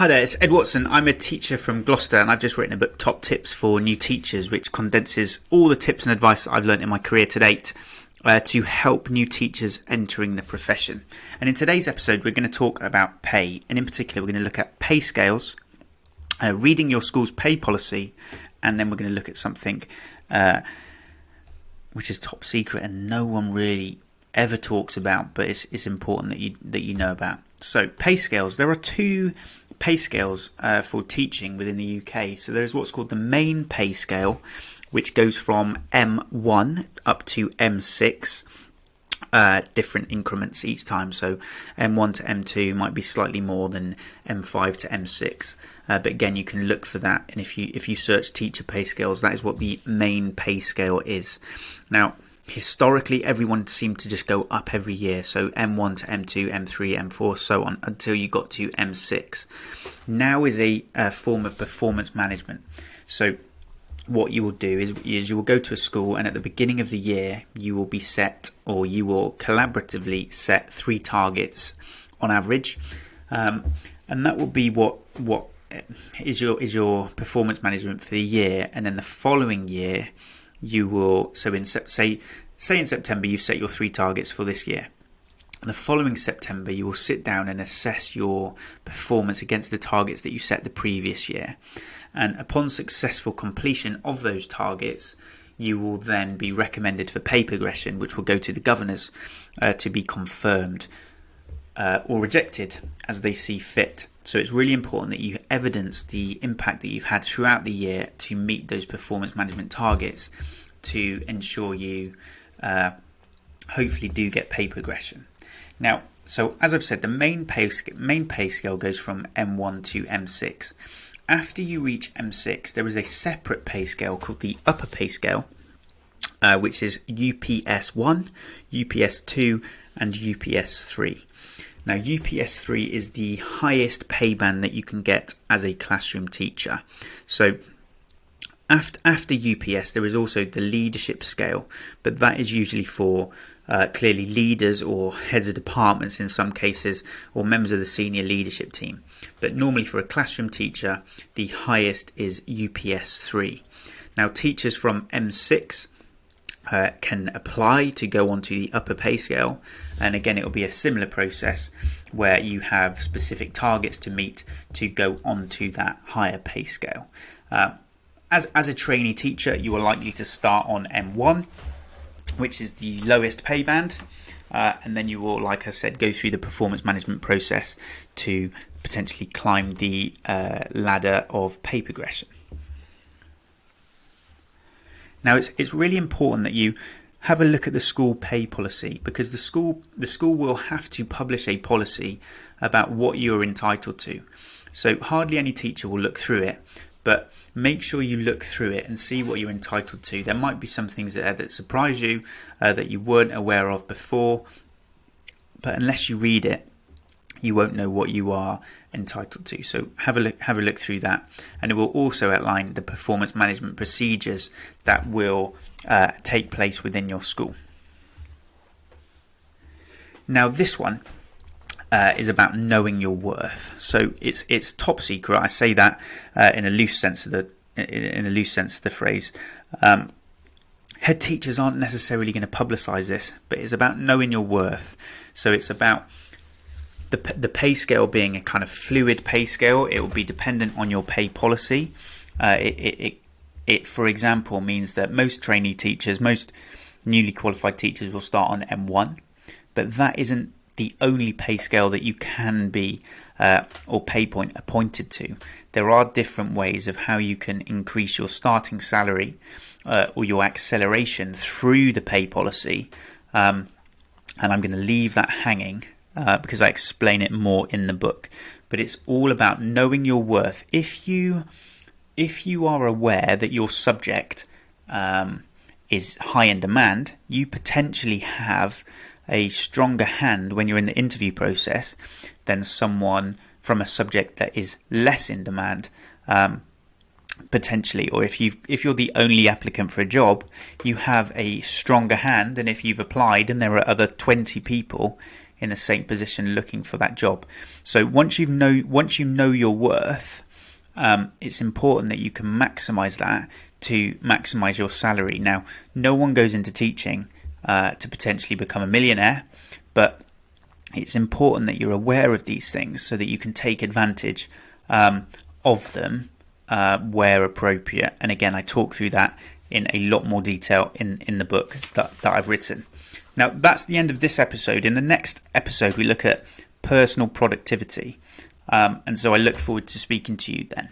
Hi there, it's Ed Watson. I'm a teacher from Gloucester and I've just written a book, Top Tips for New Teachers, which condenses all the tips and advice that I've learned in my career to date to help new teachers entering the profession. And in today's episode, we're going to talk about pay. And in particular, we're going to look at pay scales, reading your school's pay policy, and then we're going to look at something which is top secret and no one really ever talks about, but it's important that you know about. So pay scales. There are two pay scales for teaching within the UK. So there's what's called the main pay scale, which goes from M1 up to M6, different increments each time. So M1 to M2 might be slightly more than M5 to M6. But again, you can look for that. And if you search teacher pay scales, that is what the main pay scale is. Now, historically, everyone seemed to just go up every year. So M1 to M2, M3, M4, so on, until you got to M6. Now is a form of performance management. So what you will do is you will go to a school, and at the beginning of the year, you will be set, or you will collaboratively set 3 targets on average. And that will be what is your performance management for the year. And then the following year, you will, so in say in September you've set your 3 targets for this year. The following September you will sit down and assess your performance against the targets that you set the previous year. And upon successful completion of those targets, you will then be recommended for pay progression, which will go to the governors to be confirmed or rejected as they see fit. So it's really important that you evidence the impact that you've had throughout the year to meet those performance management targets to ensure you hopefully do get pay progression. Now, so as I've said, the main pay scale goes from M1 to M6. After you reach M6, there is a separate pay scale called the upper pay scale, which is UPS 1, UPS 2 and UPS 3. Now, UPS 3 is the highest pay band that you can get as a classroom teacher. So after UPS, there is also the leadership scale, but that is usually for clearly leaders or heads of departments in some cases, or members of the senior leadership team. But normally for a classroom teacher, the highest is UPS 3. Now, teachers from M6 can apply to go onto the upper pay scale, and again it will be a similar process where you have specific targets to meet to go onto that higher pay scale. As a trainee teacher, you are likely to start on M1, which is the lowest pay band, and then you will, like I said, go through the performance management process to potentially climb the ladder of pay progression. Now, it's really important that you have a look at the school pay policy, because the school will have to publish a policy about what you're entitled to. So hardly any teacher will look through it, but make sure you look through it and see what you're entitled to. There might be some things that surprise you that you weren't aware of before, but unless you read it, you won't know what you are entitled to. So have a look through that, and it will also outline the performance management procedures that will take place within your school. Now, this one is about knowing your worth. So it's top secret. I say that in a loose sense of the phrase. Head teachers aren't necessarily going to publicise this, but it's about knowing your worth. So it's about the pay scale being a kind of fluid pay scale. It will be dependent on your pay policy. It for example, means that most trainee teachers, most newly qualified teachers will start on M1, but that isn't the only pay scale that you can be or pay point appointed to. There are different ways of how you can increase your starting salary or your acceleration through the pay policy, and I'm going to leave that hanging because I explain it more in the book. But it's all about knowing your worth. If you are aware that your subject is high in demand, you potentially have a stronger hand when you're in the interview process than someone from a subject that is less in demand, potentially. Or if you're the only applicant for a job, you have a stronger hand than if you've applied and there are other 20 people in the same position looking for that job. So once you know your worth, it's important that you can maximize that to maximize your salary. Now, no one goes into teaching to potentially become a millionaire, but it's important that you're aware of these things so that you can take advantage of them where appropriate. And again, I talk through that in a lot more detail in the book that I've written. Now, that's the end of this episode. In the next episode, we look at personal productivity. And so I look forward to speaking to you then.